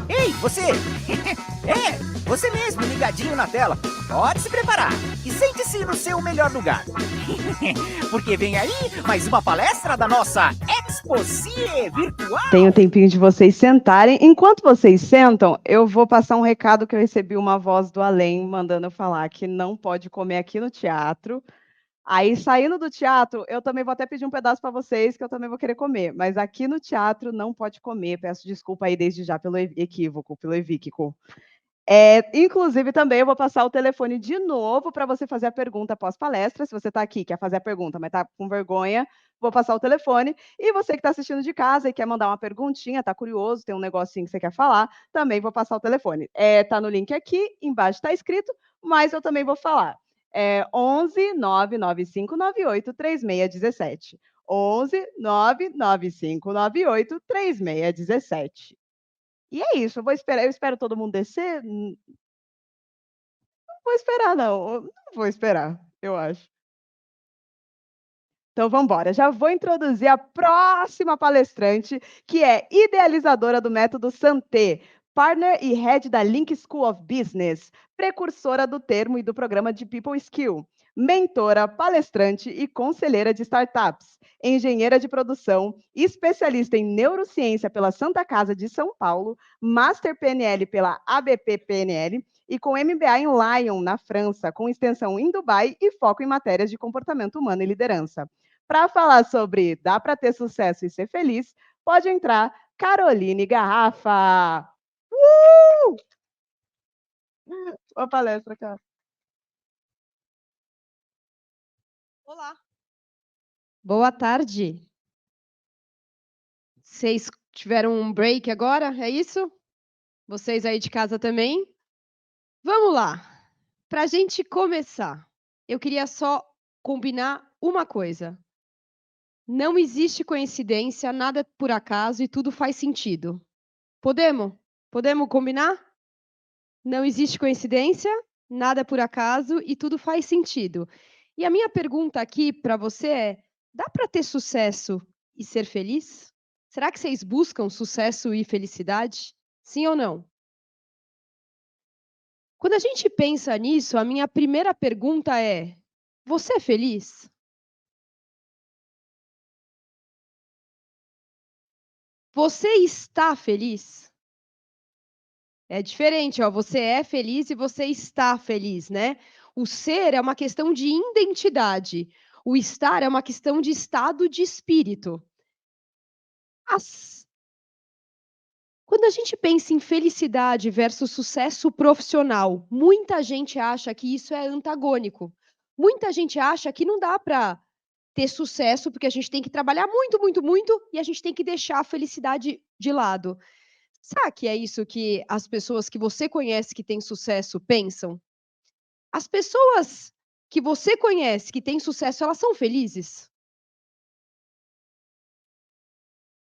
Ei, você! Você mesmo, ligadinho na tela. Pode se preparar e sente-se no seu melhor lugar. Porque vem aí mais uma palestra da nossa Expocie Virtual. Tem um tempinho de vocês sentarem. Enquanto vocês sentam, eu vou passar um recado que eu recebi uma voz do além mandando eu falar que não pode comer aqui no teatro. Aí, saindo do teatro, eu também vou até pedir um pedaço para vocês, que eu também vou querer comer. Mas aqui no teatro não pode comer. Peço desculpa aí desde já pelo equívoco, pelo equívoco. Inclusive, também eu vou passar o telefone de novo para você fazer a pergunta pós-palestra. Se você está aqui, quer fazer a pergunta, mas está com vergonha, vou passar o telefone. E você que está assistindo de casa e quer mandar uma perguntinha, está curioso, tem um negocinho que você quer falar, também vou passar o telefone. Está no link aqui, embaixo está escrito, mas eu também vou falar. 11 99598 3617. 11 99598 3617. E é isso, eu espero todo mundo descer. Não vou esperar não vou esperar, eu acho. Então vamos embora, já vou introduzir a próxima palestrante, que é idealizadora do método Santé, partner e head da Link School of Business, precursora do termo e do programa de People Skill, mentora, palestrante e conselheira de startups, engenheira de produção, especialista em neurociência pela Santa Casa de São Paulo, Master PNL pela ABP PNL e com MBA em Lyon, na França, com extensão em Dubai e foco em matérias de comportamento humano e liderança. Para falar sobre dá para ter sucesso e ser feliz, pode entrar Caroline Garrafa. Boa palestra, cara. Olá. Boa tarde. Vocês tiveram um break agora, é isso? Vocês aí de casa também? Vamos lá. Para a gente começar, eu queria só combinar uma coisa. Não existe coincidência, nada é por acaso e tudo faz sentido. Podemos? Podemos combinar? Não existe coincidência, nada é por acaso e tudo faz sentido. E a minha pergunta aqui para você é: dá para ter sucesso e ser feliz? Será que vocês buscam sucesso e felicidade? Sim ou não? Quando a gente pensa nisso, a minha primeira pergunta é: você é feliz? Você está feliz? É diferente, ó, você é feliz e você está feliz, né? O ser é uma questão de identidade. O estar é uma questão de estado de espírito. Quando a gente pensa em felicidade versus sucesso profissional, muita gente acha que isso é antagônico. Muita gente acha que não dá para ter sucesso porque a gente tem que trabalhar muito, muito, muito e a gente tem que deixar a felicidade de lado. Será que é isso que as pessoas que você conhece que têm sucesso pensam? As pessoas que você conhece que têm sucesso, elas são felizes?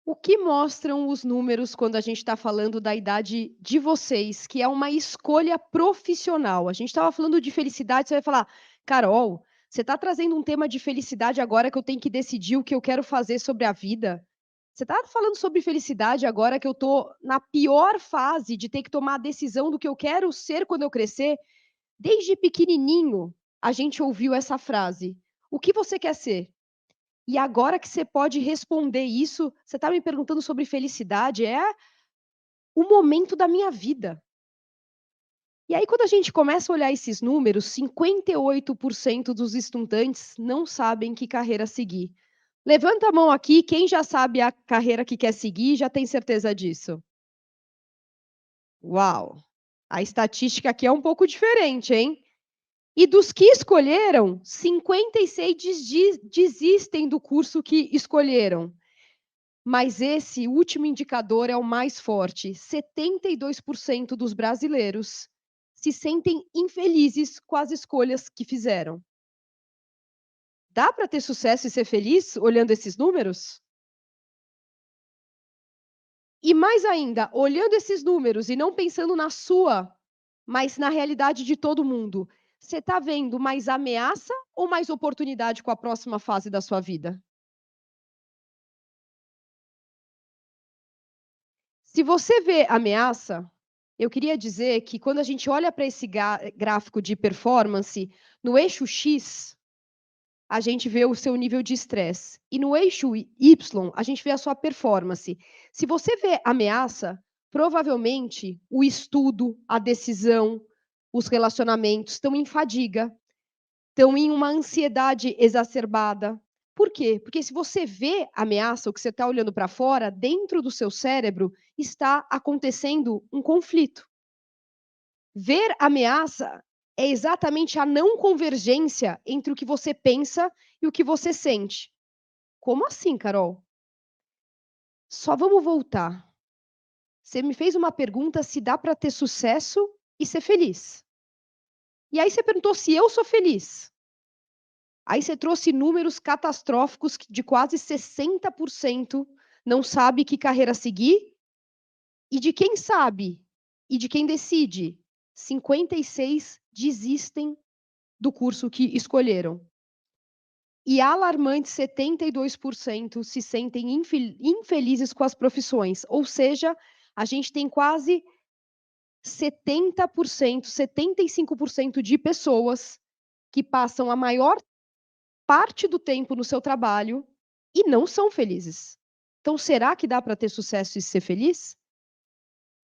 O que mostram os números quando a gente está falando da idade de vocês, que é uma escolha profissional? A gente estava falando de felicidade, você vai falar, Carol, você está trazendo um tema de felicidade agora que eu tenho que decidir o que eu quero fazer sobre a vida? Você está falando sobre felicidade agora que eu estou na pior fase de ter que tomar a decisão do que eu quero ser quando eu crescer? Desde pequenininho, a gente ouviu essa frase. O que você quer ser? E agora que você pode responder isso, você está me perguntando sobre felicidade, é o momento da minha vida. E aí, quando a gente começa a olhar esses números, 58% dos estudantes não sabem que carreira seguir. Levanta a mão aqui, quem já sabe a carreira que quer seguir e já tem certeza disso. Uau! A estatística aqui é um pouco diferente, hein? E dos que escolheram, 56 desistem do curso que escolheram. Mas esse último indicador é o mais forte. 72% dos brasileiros se sentem infelizes com as escolhas que fizeram. Dá para ter sucesso e ser feliz olhando esses números? E mais ainda, olhando esses números e não pensando na sua, mas na realidade de todo mundo, você está vendo mais ameaça ou mais oportunidade com a próxima fase da sua vida? Se você vê ameaça, eu queria dizer que quando a gente olha para esse gráfico de performance, no eixo X, a gente vê o seu nível de estresse. E no eixo Y, a gente vê a sua performance. Se você vê ameaça, provavelmente o estudo, a decisão, os relacionamentos estão em fadiga, estão em uma ansiedade exacerbada. Por quê? Porque se você vê ameaça, o que você está olhando para fora, dentro do seu cérebro está acontecendo um conflito. Ver ameaça é exatamente a não convergência entre o que você pensa e o que você sente. Como assim, Carol? Só vamos voltar. Você me fez uma pergunta se dá para ter sucesso e ser feliz. E aí você perguntou se eu sou feliz. Aí você trouxe números catastróficos de quase 60% não sabe que carreira seguir. E de quem sabe e de quem decide, 56 desistem do curso que escolheram. E alarmante, 72% se sentem infelizes com as profissões. Ou seja, a gente tem quase 70%, 75% de pessoas que passam a maior parte do tempo no seu trabalho e não são felizes. Então, será que dá para ter sucesso e ser feliz?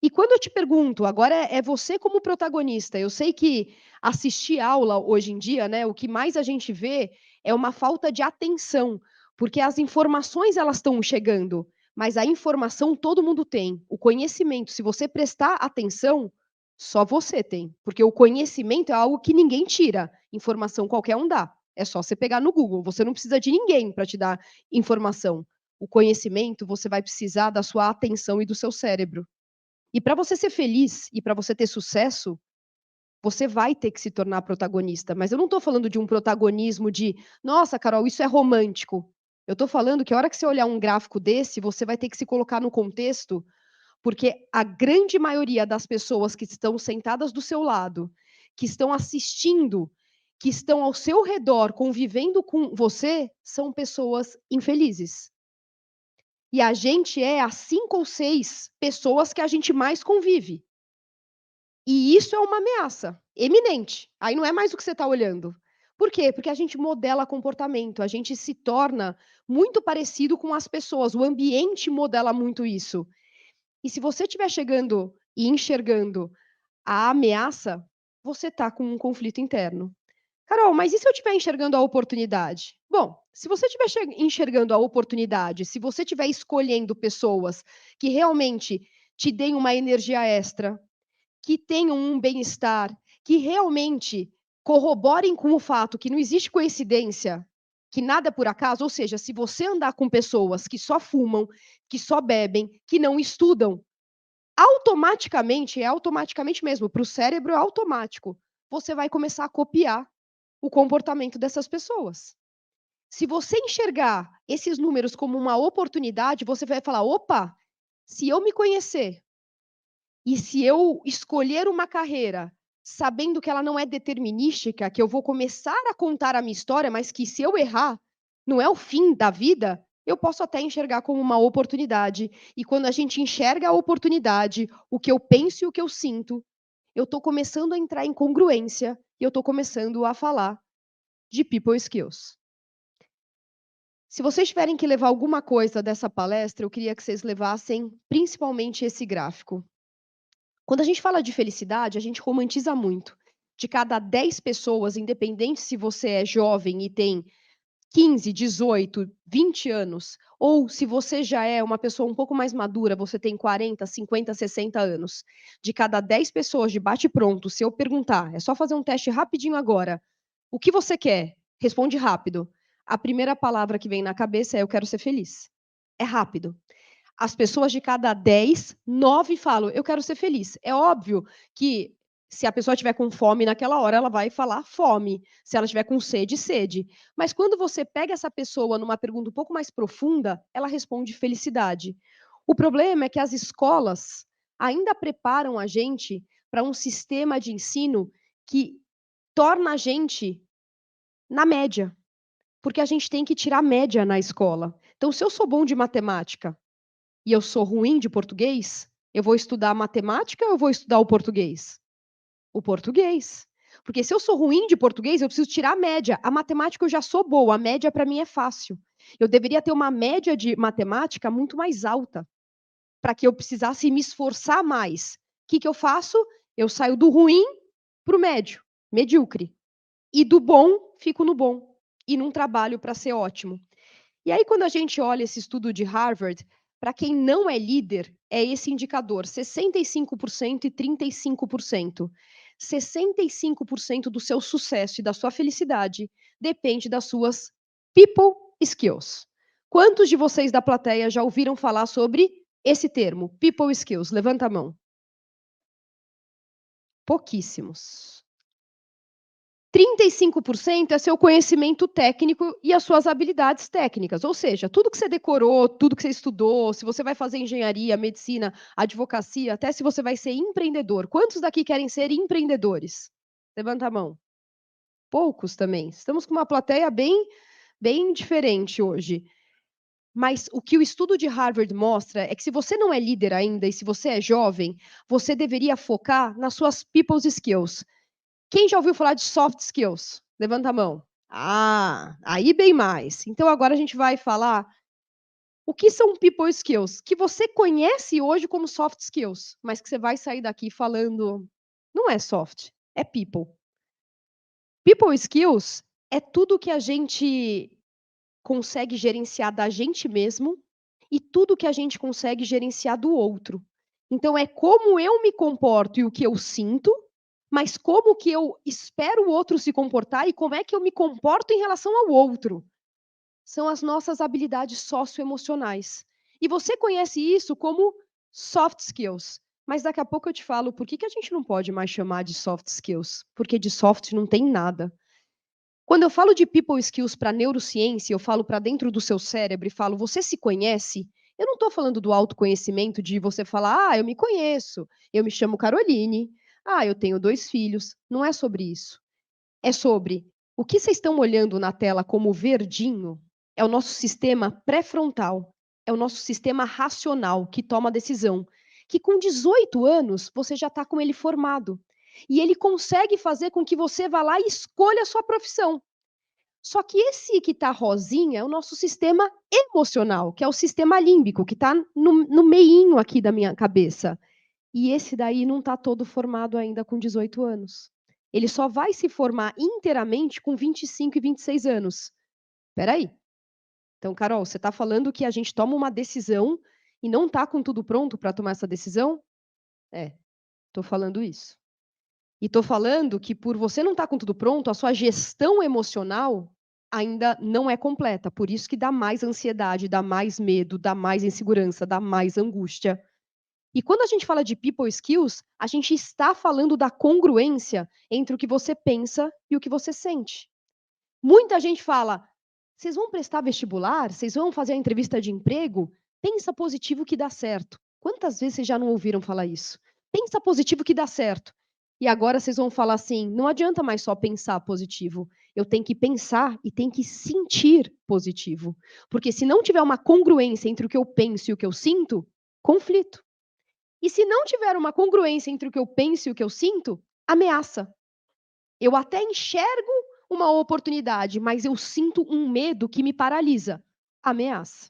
E quando eu te pergunto, agora é você como protagonista, eu sei que assistir aula hoje em dia, né, o que mais a gente vê é uma falta de atenção, porque as informações elas estão chegando, mas a informação todo mundo tem. O conhecimento, se você prestar atenção, só você tem, porque o conhecimento é algo que ninguém tira, informação qualquer um dá. É só você pegar no Google, você não precisa de ninguém para te dar informação. O conhecimento, você vai precisar da sua atenção e do seu cérebro. E para você ser feliz e para você ter sucesso, você vai ter que se tornar protagonista. Mas eu não estou falando de um protagonismo de, nossa, Carol, isso é romântico. Eu estou falando que a hora que você olhar um gráfico desse, você vai ter que se colocar no contexto, porque a grande maioria das pessoas que estão sentadas do seu lado, que estão assistindo, que estão ao seu redor, convivendo com você, são pessoas infelizes. E a gente é as 5 ou 6 pessoas que a gente mais convive. E isso é uma ameaça eminente. Aí não é mais o que você está olhando. Por quê? Porque a gente modela comportamento, a gente se torna muito parecido com as pessoas, o ambiente modela muito isso. E se você estiver chegando e enxergando a ameaça, você está com um conflito interno. Carol, mas e se eu estiver enxergando a oportunidade? Bom, se você estiver enxergando a oportunidade, se você estiver escolhendo pessoas que realmente te deem uma energia extra, que tenham um bem-estar, que realmente corroborem com o fato que não existe coincidência, que nada é por acaso, ou seja, se você andar com pessoas que só fumam, que só bebem, que não estudam, automaticamente, é automaticamente mesmo, para o cérebro é automático, você vai começar a copiar o comportamento dessas pessoas. Se você enxergar esses números como uma oportunidade, você vai falar: opa, se eu me conhecer e se eu escolher uma carreira sabendo que ela não é determinística, que eu vou começar a contar a minha história, mas que se eu errar, não é o fim da vida, eu posso até enxergar como uma oportunidade. E quando a gente enxerga a oportunidade, o que eu penso e o que eu sinto, eu estou começando a entrar em congruência e eu estou começando a falar de people skills. Se vocês tiverem que levar alguma coisa dessa palestra, eu queria que vocês levassem principalmente esse gráfico. Quando a gente fala de felicidade, a gente romantiza muito. De cada 10 pessoas, independente se você é jovem e tem 15, 18, 20 anos, ou se você já é uma pessoa um pouco mais madura, você tem 40, 50, 60 anos, de cada 10 pessoas de bate-pronto, se eu perguntar, é só fazer um teste rapidinho agora, o que você quer? Responde rápido. A primeira palavra que vem na cabeça é: eu quero ser feliz. É rápido. As pessoas de cada 10, 9 falam: eu quero ser feliz. É óbvio que se a pessoa estiver com fome naquela hora, ela vai falar fome. Se ela estiver com sede, sede. Mas quando você pega essa pessoa numa pergunta um pouco mais profunda, ela responde felicidade. O problema é que as escolas ainda preparam a gente para um sistema de ensino que torna a gente na média. Porque a gente tem que tirar média na escola. Então, se eu sou bom de matemática e eu sou ruim de português, Eu vou estudar matemática ou eu vou estudar o português? O português. Porque se eu sou ruim de português, eu preciso tirar a média. A matemática eu já sou boa, a média para mim é fácil. Eu deveria ter uma média de matemática muito mais alta, para que eu precisasse me esforçar mais. O que eu faço? Eu saio do ruim para o médio, medíocre. E do bom, fico no bom. E não trabalho para ser ótimo. E aí, quando a gente olha esse estudo de Harvard, para quem não é líder, é esse indicador, 65% e 35%. 65% do seu sucesso e da sua felicidade depende das suas people skills. Quantos de vocês da plateia já ouviram falar sobre esse termo, people skills? Levanta a mão. Pouquíssimos. 35% é seu conhecimento técnico e as suas habilidades técnicas. Ou seja, tudo que você decorou, tudo que você estudou, se você vai fazer engenharia, medicina, advocacia, até se você vai ser empreendedor. Quantos daqui querem ser empreendedores? Levanta a mão. Poucos também. Estamos com uma plateia bem diferente hoje. Mas o que o estudo de Harvard mostra é que se você não é líder ainda e se você é jovem, você deveria focar nas suas people's skills. Quem já ouviu falar de soft skills? Levanta a mão. Ah, aí bem mais. Então agora a gente vai falar o que são people skills, que você conhece hoje como soft skills, mas que você vai sair daqui falando, não é soft, é people. People skills é tudo que a gente consegue gerenciar da gente mesmo e tudo que a gente consegue gerenciar do outro. Então é como eu me comporto e o que eu sinto, mas como que eu espero o outro se comportar e como é que eu me comporto em relação ao outro. São as nossas habilidades socioemocionais. E você conhece isso como soft skills. Mas daqui a pouco eu te falo por que a gente não pode mais chamar de soft skills. Porque de soft não tem nada. Quando eu falo de people skills para neurociência, eu falo para dentro do seu cérebro e falo, você se conhece? Eu não estou falando do autoconhecimento de você falar, eu me conheço, eu me chamo Caroline, eu tenho 2 filhos. Não é sobre isso. É sobre o que vocês estão olhando na tela como verdinho é o nosso sistema pré-frontal, é o nosso sistema racional que toma a decisão. Que com 18 anos você já está com ele formado. E ele consegue fazer com que você vá lá e escolha a sua profissão. Só que esse que está rosinha é o nosso sistema emocional, que é o sistema límbico, que está no meinho aqui da minha cabeça. E esse daí não está todo formado ainda com 18 anos. Ele só vai se formar inteiramente com 25 e 26 anos. Espera aí. Então, Carol, você está falando que a gente toma uma decisão e não está com tudo pronto para tomar essa decisão? Estou falando isso. E estou falando que por você não estar com tudo pronto, a sua gestão emocional ainda não é completa. Por isso que dá mais ansiedade, dá mais medo, dá mais insegurança, dá mais angústia. E quando a gente fala de people skills, a gente está falando da congruência entre o que você pensa e o que você sente. Muita gente fala: vocês vão prestar vestibular? Vocês vão fazer a entrevista de emprego? Pensa positivo que dá certo. Quantas vezes vocês já não ouviram falar isso? Pensa positivo que dá certo. E agora vocês vão falar assim: não adianta mais só pensar positivo. Eu tenho que pensar e tenho que sentir positivo. Porque se não tiver uma congruência entre o que eu penso e o que eu sinto, conflito. E se não tiver uma congruência entre o que eu penso e o que eu sinto, ameaça. Eu até enxergo uma oportunidade, mas eu sinto um medo que me paralisa. Ameaça.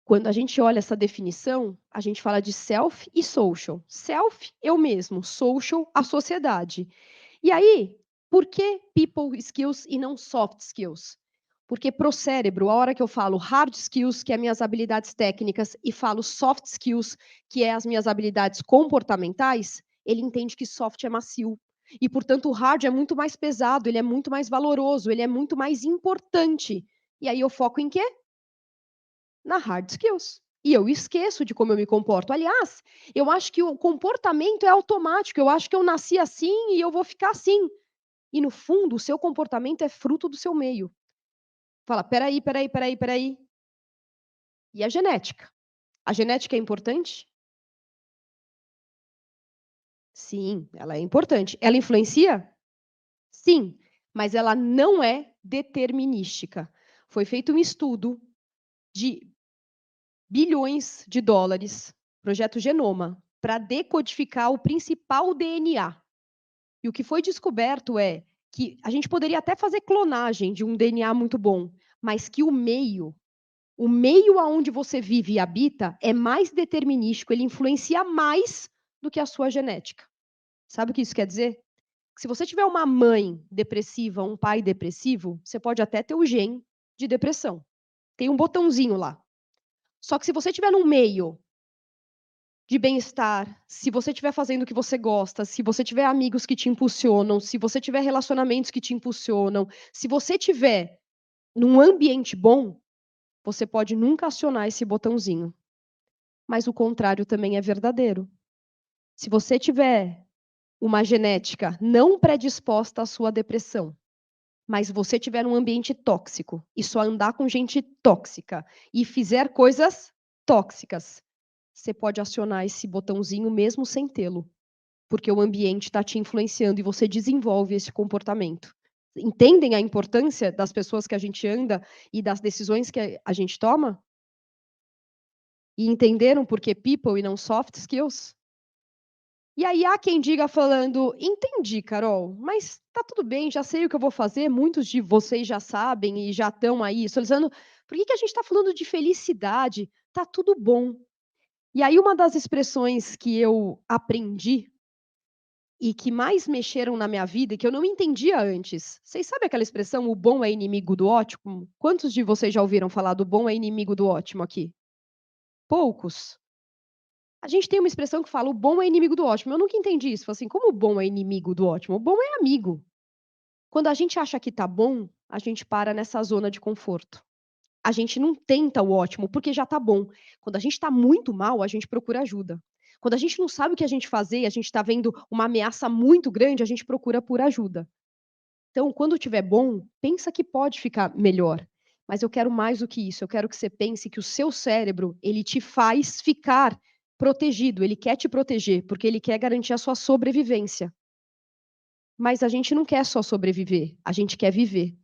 Quando a gente olha essa definição, a gente fala de self e social. Self, eu mesmo. Social, a sociedade. E aí, por que people skills e não soft skills? Porque para o cérebro, a hora que eu falo hard skills, que é minhas habilidades técnicas, e falo soft skills, que é as minhas habilidades comportamentais, ele entende que soft é macio. E, portanto, o hard é muito mais pesado, ele é muito mais valoroso, ele é muito mais importante. E aí eu foco em quê? Na hard skills. E eu esqueço de como eu me comporto. Aliás, eu acho que o comportamento é automático. Eu acho que eu nasci assim e eu vou ficar assim. E, no fundo, o seu comportamento é fruto do seu meio. Fala, peraí. E a genética? A genética é importante? Sim, ela é importante. Ela influencia? Sim, mas ela não é determinística. Foi feito um estudo de bilhões de dólares, projeto Genoma, para decodificar o principal DNA. E o que foi descoberto é que a gente poderia até fazer clonagem de um DNA muito bom, mas que o meio aonde você vive e habita é mais determinístico, ele influencia mais do que a sua genética. Sabe o que isso quer dizer? Se você tiver uma mãe depressiva, um pai depressivo, você pode até ter o gene de depressão. Tem um botãozinho lá. Só que se você estiver num meio de bem-estar, se você estiver fazendo o que você gosta, se você tiver amigos que te impulsionam, se você tiver relacionamentos que te impulsionam, se você tiver num ambiente bom, você pode nunca acionar esse botãozinho. Mas o contrário também é verdadeiro. Se você tiver uma genética não predisposta à sua depressão, mas você tiver um ambiente tóxico e só andar com gente tóxica e fizer coisas tóxicas, você pode acionar esse botãozinho mesmo sem tê-lo, porque o ambiente está te influenciando e você desenvolve esse comportamento. Entendem a importância das pessoas que a gente anda e das decisões que a gente toma? E entenderam por que people e não soft skills? E aí há quem diga falando, entendi, Carol, mas tá tudo bem, já sei o que eu vou fazer, muitos de vocês já sabem e já estão aí solicitando, por que a gente está falando de felicidade? Tá tudo bom. E aí uma das expressões que eu aprendi e que mais mexeram na minha vida e que eu não entendia antes. Vocês sabem aquela expressão, o bom é inimigo do ótimo? Quantos de vocês já ouviram falar do bom é inimigo do ótimo aqui? Poucos. A gente tem uma expressão que fala, o bom é inimigo do ótimo. Eu nunca entendi isso. Falei assim, como o bom é inimigo do ótimo? O bom é amigo. Quando a gente acha que tá bom, a gente para nessa zona de conforto. A gente não tenta o ótimo, porque já tá bom. Quando a gente tá muito mal, a gente procura ajuda. Quando a gente não sabe o que a gente fazer, a gente tá vendo uma ameaça muito grande, a gente procura por ajuda. Então, quando tiver bom, pensa que pode ficar melhor. Mas eu quero mais do que isso. Eu quero que você pense que o seu cérebro, ele te faz ficar protegido. Ele quer te proteger, porque ele quer garantir a sua sobrevivência. Mas a gente não quer só sobreviver, a gente quer viver.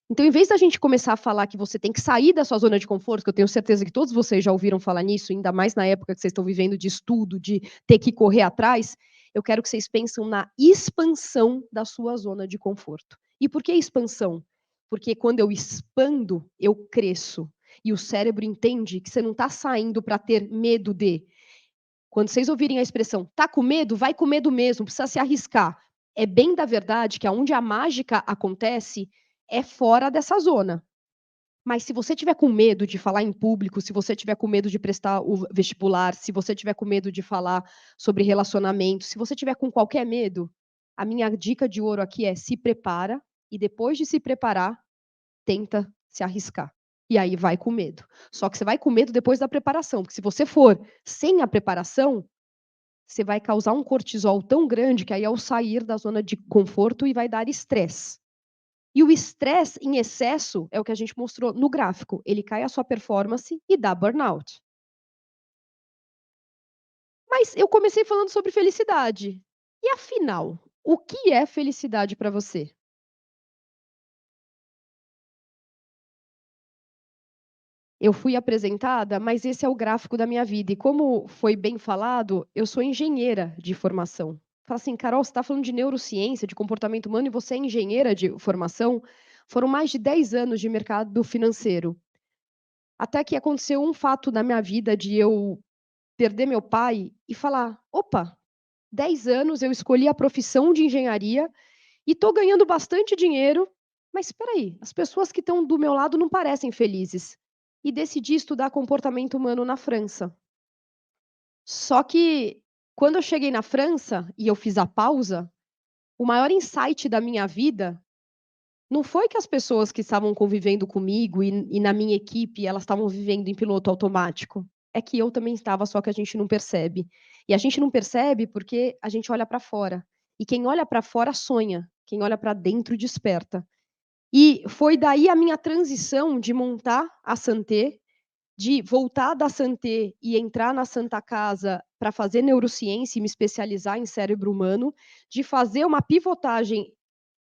Então, em vez da gente começar a falar que você tem que sair da sua zona de conforto, que eu tenho certeza que todos vocês já ouviram falar nisso, ainda mais na época que vocês estão vivendo de estudo, de ter que correr atrás, eu quero que vocês pensem na expansão da sua zona de conforto. E por que expansão? Porque quando eu expando, eu cresço. E o cérebro entende que você não está saindo para ter medo de. Quando vocês ouvirem a expressão, tá com medo? Vai com medo mesmo, precisa se arriscar. É bem da verdade que aonde a mágica acontece é fora dessa zona. Mas se você tiver com medo de falar em público, se você tiver com medo de prestar o vestibular, se você tiver com medo de falar sobre relacionamento, se você tiver com qualquer medo, a minha dica de ouro aqui é se prepara e depois de se preparar, tenta se arriscar. E aí vai com medo. Só que você vai com medo depois da preparação, porque se você for sem a preparação, você vai causar um cortisol tão grande que aí é o sair da zona de conforto e vai dar estresse. E o estresse em excesso é o que a gente mostrou no gráfico. Ele cai a sua performance e dá burnout. Mas eu comecei falando sobre felicidade. E afinal, o que é felicidade para você? Eu fui apresentada, mas esse é o gráfico da minha vida. E como foi bem falado, eu sou engenheira de formação. Fala assim, Carol, você está falando de neurociência, de comportamento humano, e você é engenheira de formação? Foram mais de 10 anos de mercado financeiro. Até que aconteceu um fato na minha vida de eu perder meu pai e falar, opa, 10 anos eu escolhi a profissão de engenharia e estou ganhando bastante dinheiro, mas espera aí, as pessoas que estão do meu lado não parecem felizes. E decidi estudar comportamento humano na França. Só que, quando eu cheguei na França e eu fiz a pausa, o maior insight da minha vida não foi que as pessoas que estavam convivendo comigo e na minha equipe, elas estavam vivendo em piloto automático. É que eu também estava, só que a gente não percebe. E a gente não percebe porque a gente olha para fora. E quem olha para fora sonha, quem olha para dentro desperta. E foi daí a minha transição de montar a Santé, de voltar da Santé e entrar na Santa Casa para fazer neurociência e me especializar em cérebro humano, de fazer uma pivotagem,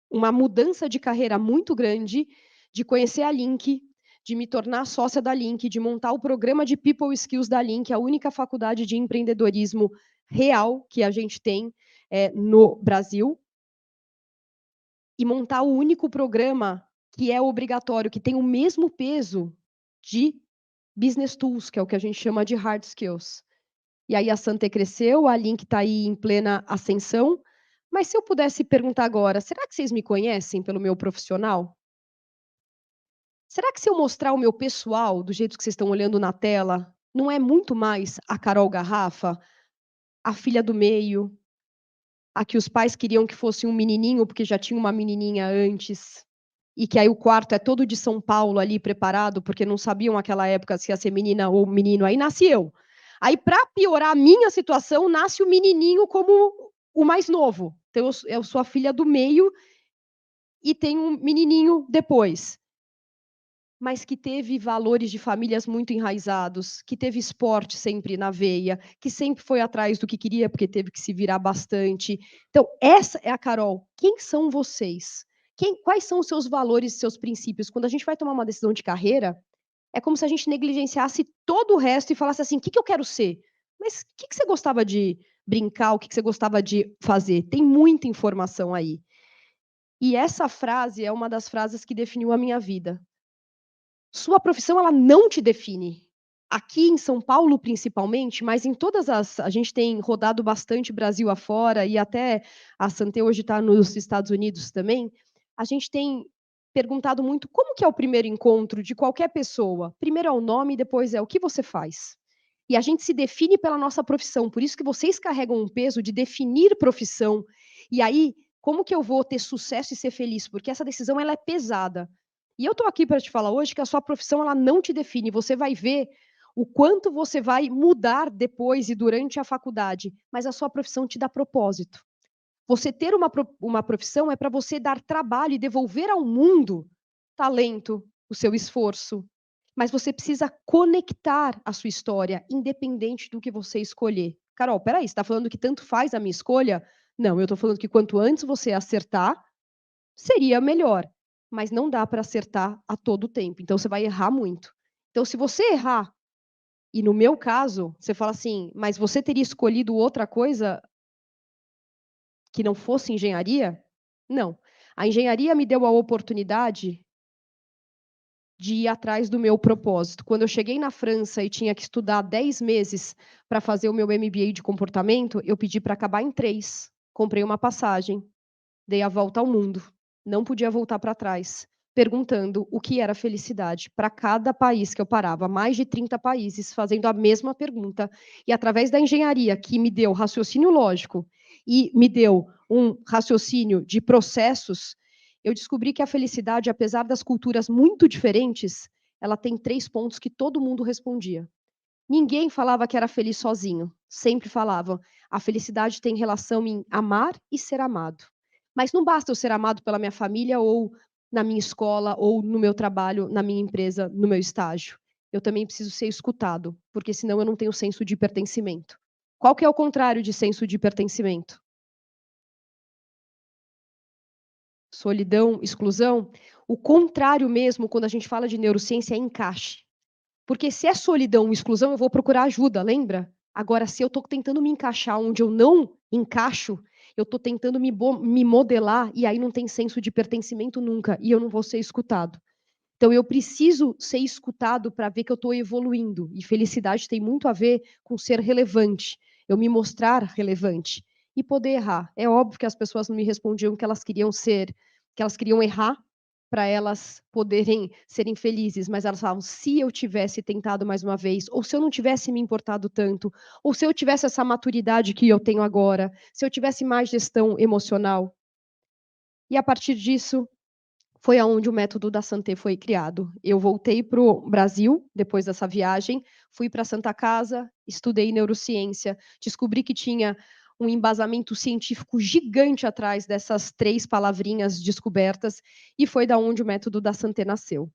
uma mudança de carreira muito grande, de conhecer a Link, de me tornar sócia da Link, de montar o programa de People Skills da Link, a única faculdade de empreendedorismo real que a gente tem no Brasil, e montar o único programa que é obrigatório, que tem o mesmo peso de Business Tools, que é o que a gente chama de Hard Skills. E aí a Santé cresceu, a Link está aí em plena ascensão. Mas se eu pudesse perguntar agora, será que vocês me conhecem pelo meu profissional? Será que se eu mostrar o meu pessoal, do jeito que vocês estão olhando na tela, não é muito mais a Carol Garrafa, a filha do meio, a que os pais queriam que fosse um menininho, porque já tinha uma menininha antes, e que aí o quarto é todo de São Paulo ali preparado, porque não sabiam naquela época se ia ser menina ou menino, aí nasci eu. Aí, para piorar a minha situação, nasce o menininho como o mais novo. Então, eu sou a filha do meio e tem um menininho depois. Mas que teve valores de famílias muito enraizados, que teve esporte sempre na veia, que sempre foi atrás do que queria, porque teve que se virar bastante. Então, essa é a Carol. Quem são vocês? Quais são os seus valores e seus princípios? Quando a gente vai tomar uma decisão de carreira, é como se a gente negligenciasse todo o resto e falasse assim, o que eu quero ser? Mas o que você gostava de brincar, o que você gostava de fazer? Tem muita informação aí. E essa frase é uma das frases que definiu a minha vida. Sua profissão, ela não te define. Aqui em São Paulo, principalmente, mas em todas as... A gente tem rodado bastante Brasil afora, e até a Santé hoje está nos Estados Unidos também. A gente tem perguntado muito como que é o primeiro encontro de qualquer pessoa. Primeiro é o nome, depois é o que você faz. E a gente se define pela nossa profissão, por isso que vocês carregam um peso de definir profissão. E aí, como que eu vou ter sucesso e ser feliz? Porque essa decisão ela é pesada. E eu estou aqui para te falar hoje que a sua profissão ela não te define. Você vai ver o quanto você vai mudar depois e durante a faculdade, mas a sua profissão te dá propósito. Você ter uma profissão é para você dar trabalho e devolver ao mundo talento, o seu esforço. Mas você precisa conectar a sua história, independente do que você escolher. Carol, peraí, você está falando que tanto faz a minha escolha? Não, eu estou falando que quanto antes você acertar, seria melhor. Mas não dá para acertar a todo tempo. Então, você vai errar muito. Então, se você errar, e no meu caso, você fala assim, mas você teria escolhido outra coisa que não fosse engenharia? Não. A engenharia me deu a oportunidade de ir atrás do meu propósito. Quando eu cheguei na França e tinha que estudar 10 meses para fazer o meu MBA de comportamento, eu pedi para acabar em 3. Comprei uma passagem, dei a volta ao mundo. Não podia voltar para trás, perguntando o que era felicidade para cada país que eu parava, mais de 30 países fazendo a mesma pergunta. E através da engenharia, que me deu raciocínio lógico e me deu um raciocínio de processos, eu descobri que a felicidade, apesar das culturas muito diferentes, ela tem 3 pontos que todo mundo respondia. Ninguém falava que era feliz sozinho. Sempre falavam, a felicidade tem relação em amar e ser amado. Mas não basta eu ser amado pela minha família ou na minha escola ou no meu trabalho, na minha empresa, no meu estágio. Eu também preciso ser escutado, porque senão eu não tenho senso de pertencimento. Qual que é o contrário de senso de pertencimento? Solidão, exclusão? O contrário mesmo, quando a gente fala de neurociência, é encaixe. Porque se é solidão, exclusão, eu vou procurar ajuda, lembra? Agora, se eu estou tentando me encaixar onde eu não encaixo, eu estou tentando me modelar e aí não tem senso de pertencimento nunca e eu não vou ser escutado. Então, eu preciso ser escutado para ver que eu estou evoluindo. E felicidade tem muito a ver com ser relevante, eu me mostrar relevante e poder errar. É óbvio que as pessoas não me respondiam que elas queriam ser, que elas queriam errar para elas poderem serem felizes, mas elas falavam, se eu tivesse tentado mais uma vez, ou se eu não tivesse me importado tanto, ou se eu tivesse essa maturidade que eu tenho agora, se eu tivesse mais gestão emocional. E a partir disso, foi aonde o método da Santé foi criado. Eu voltei para o Brasil, depois dessa viagem, fui para a Santa Casa, estudei neurociência, descobri que tinha um embasamento científico gigante atrás dessas 3 palavrinhas descobertas, e foi da onde o método da Santé nasceu.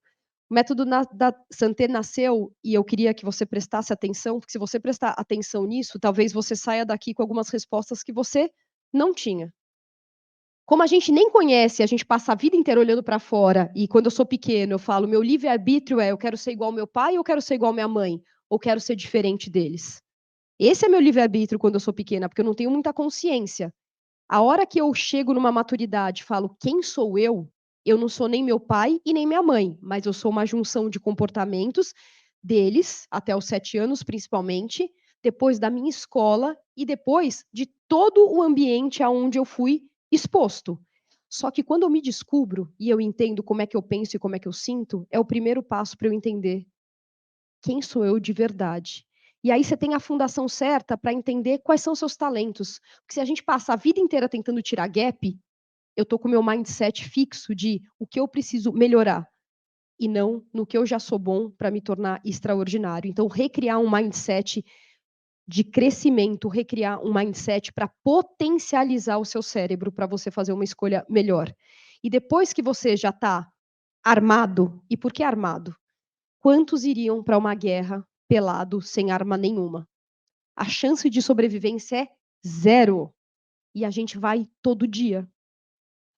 O método da Santé nasceu, e eu queria que você prestasse atenção, porque se você prestar atenção nisso, talvez você saia daqui com algumas respostas que você não tinha. Como a gente nem conhece, a gente passa a vida inteira olhando para fora, e quando eu sou pequeno, eu falo, meu livre-arbítrio é eu quero ser igual ao meu pai, ou eu quero ser igual à minha mãe, ou quero ser diferente deles. Esse é meu livre-arbítrio quando eu sou pequena, porque eu não tenho muita consciência. A hora que eu chego numa maturidade e falo quem sou eu não sou nem meu pai e nem minha mãe, mas eu sou uma junção de comportamentos deles, até os 7 anos principalmente, depois da minha escola e depois de todo o ambiente aonde eu fui exposto. Só que quando eu me descubro e eu entendo como é que eu penso e como é que eu sinto, é o primeiro passo para eu entender quem sou eu de verdade. E aí você tem a fundação certa para entender quais são os seus talentos. Porque se a gente passa a vida inteira tentando tirar gap, eu estou com o meu mindset fixo de o que eu preciso melhorar e não no que eu já sou bom para me tornar extraordinário. Então, recriar um mindset de crescimento, recriar um mindset para potencializar o seu cérebro para você fazer uma escolha melhor. E depois que você já está armado, e por que armado? Quantos iriam para uma guerra pelado, sem arma nenhuma? A chance de sobrevivência é zero. E a gente vai todo dia.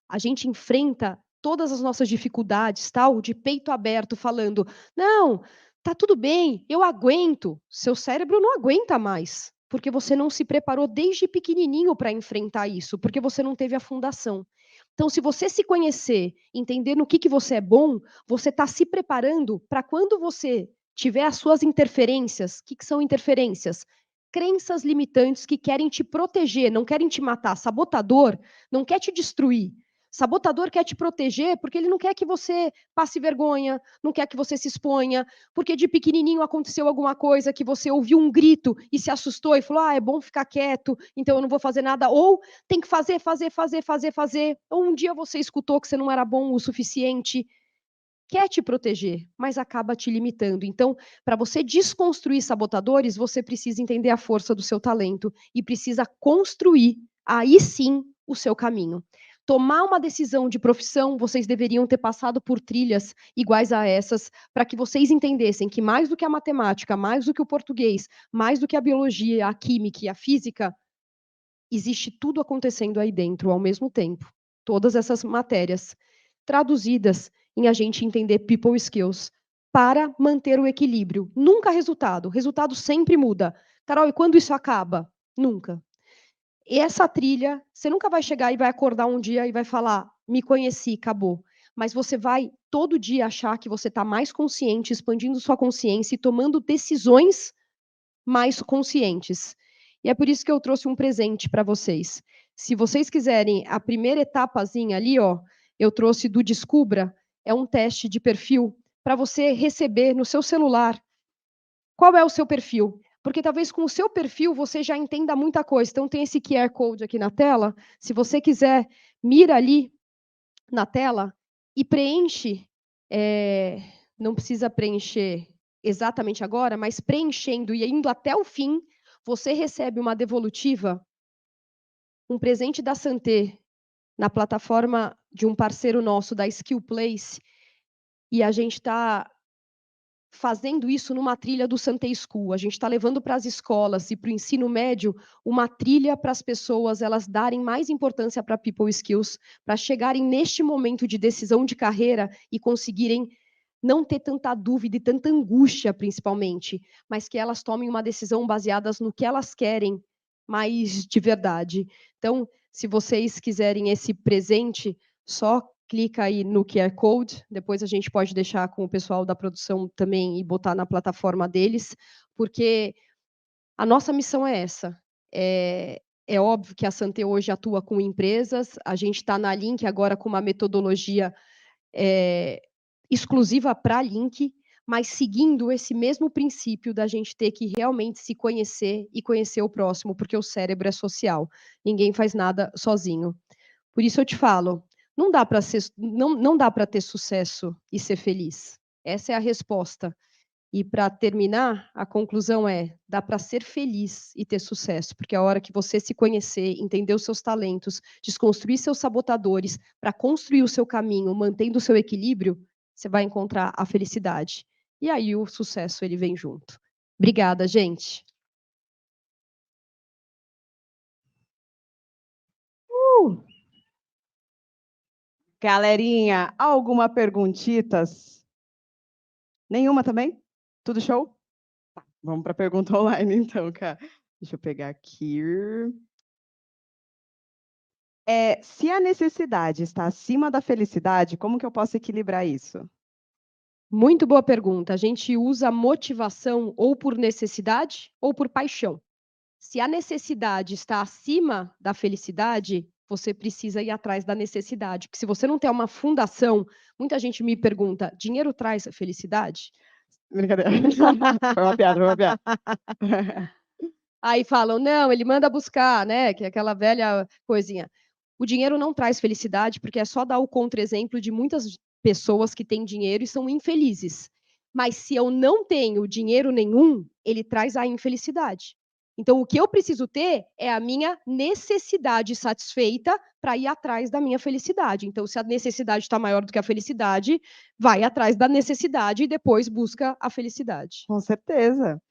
A gente enfrenta todas as nossas dificuldades, tal, de peito aberto, falando: não, tá tudo bem, eu aguento. Seu cérebro não aguenta mais, porque você não se preparou desde pequenininho para enfrentar isso, porque você não teve a fundação. Então, se você se conhecer, entender no que você é bom, você está se preparando para quando você tiver as suas interferências. O que são interferências? Crenças limitantes que querem te proteger, não querem te matar. Sabotador não quer te destruir. Sabotador quer te proteger porque ele não quer que você passe vergonha, não quer que você se exponha, porque de pequenininho aconteceu alguma coisa que você ouviu um grito e se assustou e falou: ah, é bom ficar quieto, então eu não vou fazer nada. Ou tem que fazer. Ou um dia você escutou que você não era bom o suficiente. Quer te proteger, mas acaba te limitando. Então, para você desconstruir sabotadores, você precisa entender a força do seu talento e precisa construir, aí sim, o seu caminho. Tomar uma decisão de profissão, vocês deveriam ter passado por trilhas iguais a essas, para que vocês entendessem que mais do que a matemática, mais do que o português, mais do que a biologia, a química e a física, existe tudo acontecendo aí dentro ao mesmo tempo. Todas essas matérias traduzidas em a gente entender people skills para manter o equilíbrio. Nunca resultado. Resultado sempre muda. Carol, e quando isso acaba? Nunca. E essa trilha, você nunca vai chegar e vai acordar um dia e vai falar, me conheci, acabou. Mas você vai todo dia achar que você está mais consciente, expandindo sua consciência e tomando decisões mais conscientes. E é por isso que eu trouxe um presente para vocês. Se vocês quiserem a primeira etapazinha ali, ó, eu trouxe do Descubra, é um teste de perfil para você receber no seu celular. Qual é o seu perfil? Porque talvez com o seu perfil você já entenda muita coisa. Então tem esse QR Code aqui na tela. Se você quiser, mira ali na tela e preenche. Não precisa preencher exatamente agora, mas preenchendo e indo até o fim, você recebe uma devolutiva, um presente da Santé, na plataforma de um parceiro nosso, da Skill Place, e a gente está fazendo isso numa trilha do Santé School. A gente está levando para as escolas e para o ensino médio uma trilha para as pessoas elas darem mais importância para people skills, para chegarem neste momento de decisão de carreira e conseguirem não ter tanta dúvida e tanta angústia, principalmente, mas que elas tomem uma decisão baseadas no que elas querem mais de verdade. Então, se vocês quiserem esse presente, só clica aí no QR Code, depois a gente pode deixar com o pessoal da produção também e botar na plataforma deles, porque a nossa missão é essa. É óbvio que a Santé hoje atua com empresas, a gente está na Link agora com uma metodologia exclusiva para a Link, mas seguindo esse mesmo princípio da gente ter que realmente se conhecer e conhecer o próximo, porque o cérebro é social. Ninguém faz nada sozinho. Por isso eu te falo, não dá para ter sucesso e ser feliz. Essa é a resposta. E para terminar, a conclusão é: dá para ser feliz e ter sucesso, porque a hora que você se conhecer, entender os seus talentos, desconstruir seus sabotadores, para construir o seu caminho, mantendo o seu equilíbrio, você vai encontrar a felicidade. E aí o sucesso ele vem junto. Obrigada, gente. Galerinha, alguma perguntitas? Nenhuma também? Tudo show? Tá, vamos para a pergunta online, então, cara. Deixa eu pegar aqui. Se a necessidade está acima da felicidade, como que eu posso equilibrar isso? Muito boa pergunta. A gente usa motivação ou por necessidade ou por paixão. Se a necessidade está acima da felicidade, você precisa ir atrás da necessidade. Porque se você não tem uma fundação, muita gente me pergunta: dinheiro traz felicidade? Brincadeira. Foi uma piada, foi uma piada. Aí falam: não, ele manda buscar, né? Que é aquela velha coisinha. O dinheiro não traz felicidade, porque é só dar o contra-exemplo de muitas pessoas que têm dinheiro e são infelizes. Mas se eu não tenho dinheiro nenhum, ele traz a infelicidade. Então, o que eu preciso ter é a minha necessidade satisfeita para ir atrás da minha felicidade. Então, se a necessidade está maior do que a felicidade, vai atrás da necessidade e depois busca a felicidade. Com certeza.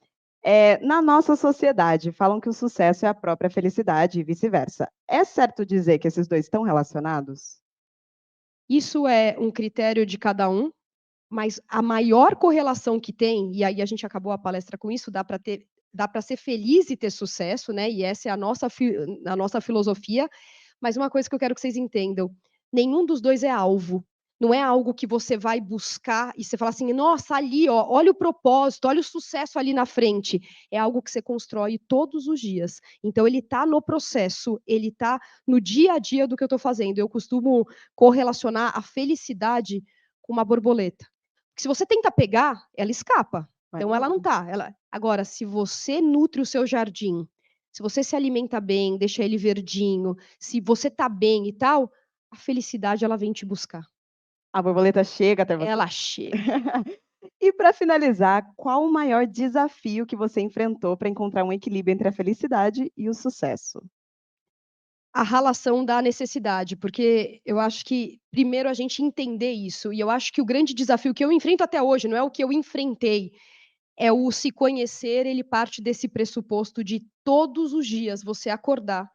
Na nossa sociedade, falam que o sucesso é a própria felicidade e vice-versa. É certo dizer que esses dois estão relacionados? Isso é um critério de cada um, mas a maior correlação que tem, e aí a gente acabou a palestra com isso, dá para ser feliz e ter sucesso, né? E essa é a nossa filosofia. Mas uma coisa que eu quero que vocês entendam: nenhum dos dois é alvo. Não é algo que você vai buscar e você fala assim: nossa, ali, ó, olha o propósito, olha o sucesso ali na frente. É algo que você constrói todos os dias. Então, ele está no processo, ele está no dia a dia do que eu estou fazendo. Eu costumo correlacionar a felicidade com uma borboleta. Porque se você tenta pegar, ela escapa. Então, ela não está. Agora, se você nutre o seu jardim, se você se alimenta bem, deixa ele verdinho, se você está bem e tal, a felicidade ela vem te buscar. A borboleta chega até você? Ela chega. E para finalizar, qual o maior desafio que você enfrentou para encontrar um equilíbrio entre a felicidade e o sucesso? A relação da necessidade, porque eu acho que primeiro a gente entender isso, e eu acho que o grande desafio que eu enfrento até hoje, não é o que eu enfrentei, é o se conhecer, ele parte desse pressuposto de todos os dias você acordar.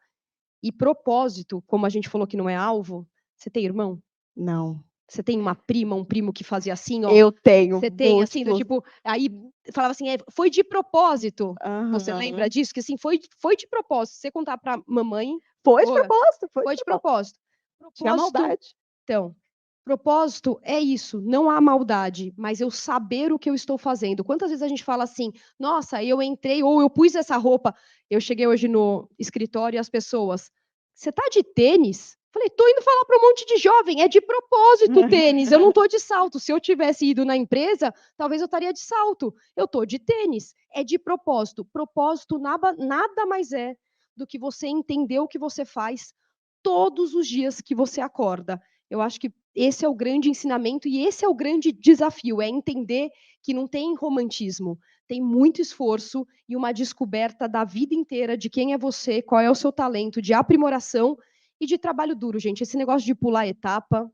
E propósito, como a gente falou que não é alvo, você tem irmão? Não. Você tem uma prima, um primo que fazia assim, ó? Eu tenho Você tem, assim, do múltiplos. tipo, aí falava assim, foi de propósito. Você lembra Aham. disso? Que assim, foi de propósito. Se você contar para mamãe, Foi de "Ô, propósito, foi foi de de propósito. propósito. Tinha Propósito, maldade. então, propósito é isso, não há maldade, mas eu saber o que eu estou fazendo. Quantas vezes a gente fala assim, nossa, eu entrei, ou eu pus essa roupa, eu cheguei hoje no escritório e as pessoas, você tá de tênis? Falei, tô indo falar para um monte de jovem, é de propósito o tênis, eu não tô de salto. Se eu tivesse ido na empresa, talvez eu estaria de salto. Eu tô de tênis, é de propósito. Propósito nada mais é do que você entender o que você faz todos os dias que você acorda. Eu acho que esse é o grande ensinamento e esse é o grande desafio, é entender que não tem romantismo, tem muito esforço e uma descoberta da vida inteira de quem é você, qual é o seu talento, de aprimoração e de trabalho duro, gente. Esse negócio de pular etapa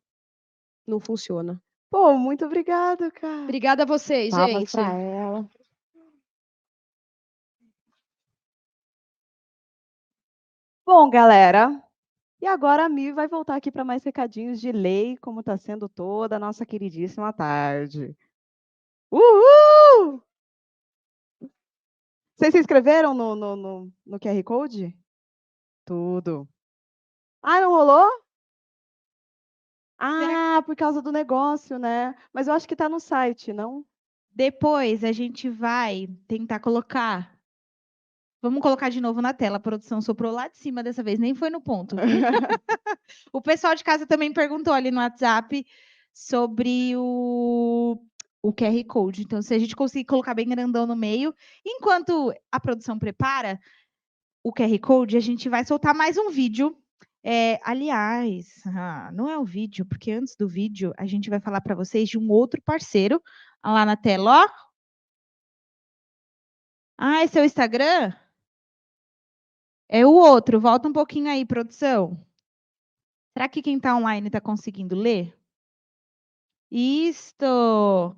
não funciona. Pô, muito obrigada, cara. Obrigada a vocês, Palmas gente. para ela. Bom, galera, e agora a Mi vai voltar aqui para mais recadinhos de lei, como está sendo toda a nossa queridíssima tarde. Uhul! Vocês se inscreveram no QR Code? Tudo. Ah, não rolou? Ah, por causa do negócio, né? Mas eu acho que está no site, não? Depois a gente vai tentar colocar. Vamos colocar de novo na tela. A produção soprou lá de cima dessa vez, nem foi no ponto. O pessoal de casa também perguntou ali no WhatsApp sobre o QR Code. Então, se a gente conseguir colocar bem grandão no meio, enquanto a produção prepara o QR Code, a gente vai soltar mais um vídeo. Aliás, não é o vídeo, porque antes do vídeo a gente vai falar para vocês de um outro parceiro. Lá na tela, ó. Ah, esse é o Instagram? É o outro. Volta um pouquinho aí, produção. Será que quem está online está conseguindo ler? Isto!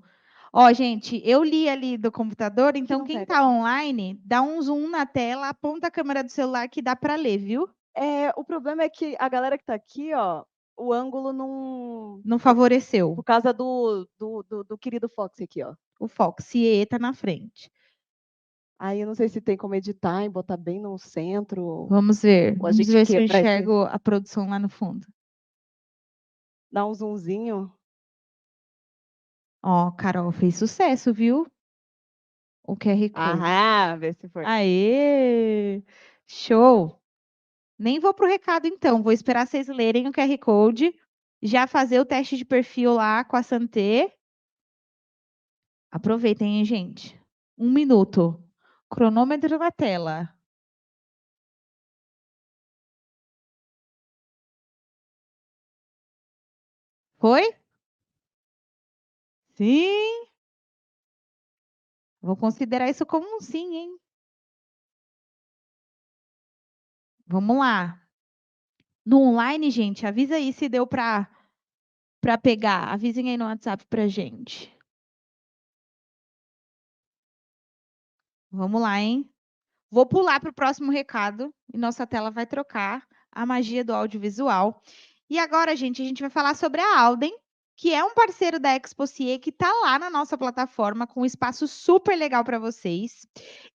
Ó, gente, eu li ali do computador, então quem está online, dá um zoom na tela, aponta a câmera do celular que dá para ler, viu? O problema é que a galera que está aqui, ó, o ângulo não... Não favoreceu. Por causa do querido Fox aqui, ó. O foco, CIE tá na frente. Aí eu não sei se tem como editar e botar bem no centro. Vamos ver. Ou a Vamos gente ver se eu quebra esse- enxergo a produção lá no fundo. Dar um zoomzinho. Ó, Carol, fez sucesso, viu? O QR Code. Vê se foi. Aê! Show! Nem vou pro recado, então. Vou esperar vocês lerem o QR Code. Já fazer o teste de perfil lá com a Santé. Aproveitem, hein, gente? 1 minuto. Cronômetro na tela. Foi? Sim. Vou considerar isso como um sim, hein? Vamos lá. No online, gente, avisa aí se deu para pegar. Avisem aí no WhatsApp pra gente. Vamos lá, hein? Vou pular para o próximo recado e nossa tela vai trocar a magia do audiovisual. E agora, gente, a gente vai falar sobre a Alden, que é um parceiro da Exposé, que está lá na nossa plataforma com um espaço super legal para vocês.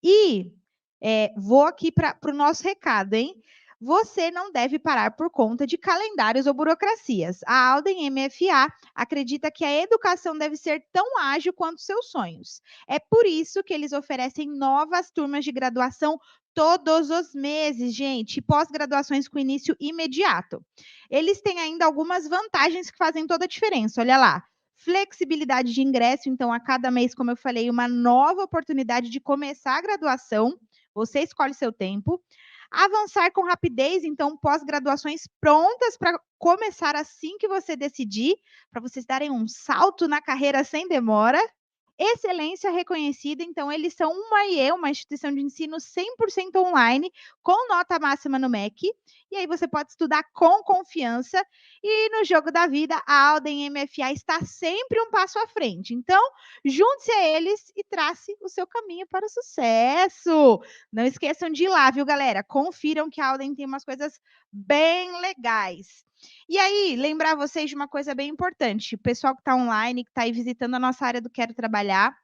E vou aqui para o nosso recado, hein? Você não deve parar por conta de calendários ou burocracias. A Alden MFA acredita que a educação deve ser tão ágil quanto seus sonhos. É por isso que eles oferecem novas turmas de graduação todos os meses, gente, pós-graduações com início imediato. Eles têm ainda algumas vantagens que fazem toda a diferença. Olha lá. Flexibilidade de ingresso, então, a cada mês, como eu falei, uma nova oportunidade de começar a graduação. Você escolhe seu tempo. Avançar com rapidez, então, pós-graduações prontas para começar assim que você decidir, para vocês darem um salto na carreira sem demora. Excelência reconhecida, então eles são uma IE, uma instituição de ensino 100% online, com nota máxima no MEC, e aí você pode estudar com confiança, e no jogo da vida, a Alden MFA está sempre um passo à frente, então junte-se a eles e trace o seu caminho para o sucesso. Não esqueçam de ir lá, viu, galera? Confiram que a Alden tem umas coisas bem legais. E aí, lembrar vocês de uma coisa bem importante. O pessoal que está online, que está aí visitando a nossa área do Quero Trabalhar,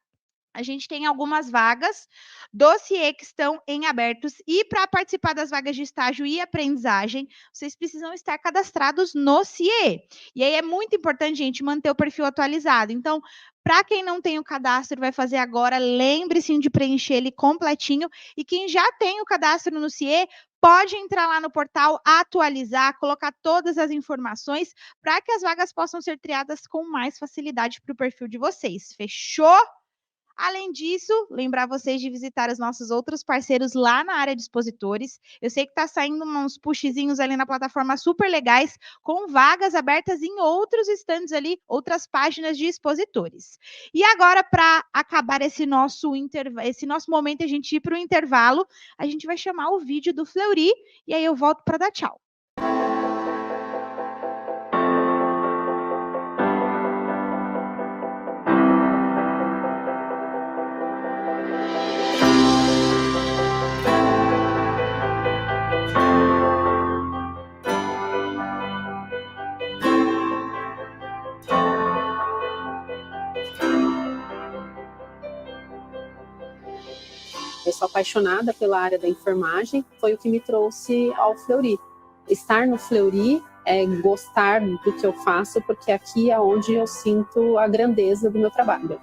a gente tem algumas vagas do CIE que estão em abertos. E para participar das vagas de estágio e aprendizagem, vocês precisam estar cadastrados no CIE. E aí é muito importante, gente, manter o perfil atualizado. Então, para quem não tem o cadastro, vai fazer agora, lembre-se de preencher ele completinho. E quem já tem o cadastro no CIE, pode entrar lá no portal, atualizar, colocar todas as informações para que as vagas possam ser triadas com mais facilidade para o perfil de vocês. Fechou? Além disso, lembrar vocês de visitar os nossos outros parceiros lá na área de expositores. Eu sei que está saindo uns pushzinhos ali na plataforma super legais, com vagas abertas em outros stands ali, outras páginas de expositores. E agora, para acabar esse nosso momento, a gente ir para o intervalo, a gente vai chamar o vídeo do Fleury, e aí eu volto para dar tchau. Eu sou apaixonada pela área da enfermagem, foi o que me trouxe ao Fleury. Estar no Fleury é gostar do que eu faço, porque aqui é onde eu sinto a grandeza do meu trabalho.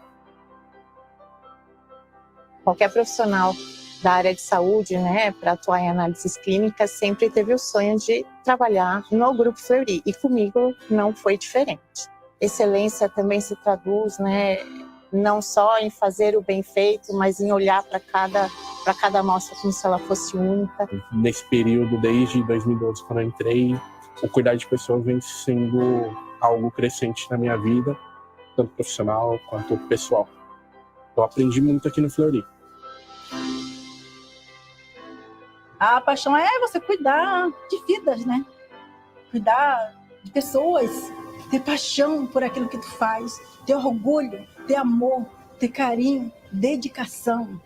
Qualquer profissional da área de saúde, né, para atuar em análises clínicas, sempre teve o sonho de trabalhar no Grupo Fleury, e comigo não foi diferente. Excelência também se traduz, né, não só em fazer o bem feito, mas em olhar para cada amostra como se ela fosse única. Nesse período, desde 2012, quando eu entrei, o cuidar de pessoas vem sendo algo crescente na minha vida, tanto profissional quanto pessoal. Eu aprendi muito aqui no Fleury. A paixão é você cuidar de vidas, né? Cuidar de pessoas, ter paixão por aquilo que tu faz, ter orgulho, ter amor, ter carinho, dedicação.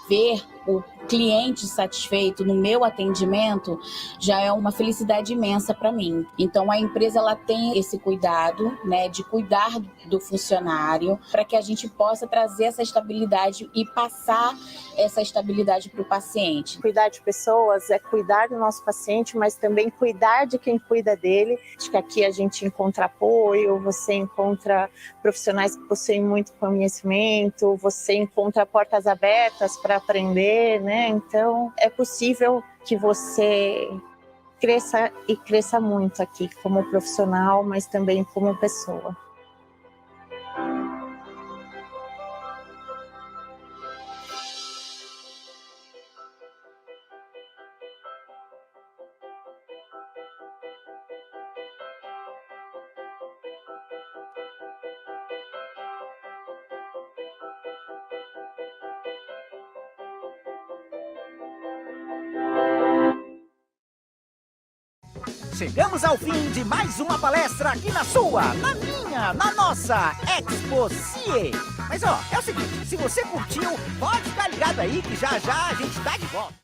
Ver o cliente satisfeito no meu atendimento já é uma felicidade imensa para mim. Então a empresa ela tem esse cuidado, né, de cuidar do funcionário para que a gente possa trazer essa estabilidade e passar essa estabilidade para o paciente. Cuidar de pessoas é cuidar do nosso paciente, mas também cuidar de quem cuida dele. Acho que aqui a gente encontra apoio, você encontra profissionais que possuem muito conhecimento, você encontra portas abertas para aprender, né? Então, é possível que você cresça e cresça muito aqui como profissional, mas também como pessoa. Chegamos ao fim de mais uma palestra aqui na sua, na minha, na nossa Expo CIE. Mas ó, é o seguinte, se você curtiu, pode ficar ligado aí que já já a gente tá de volta.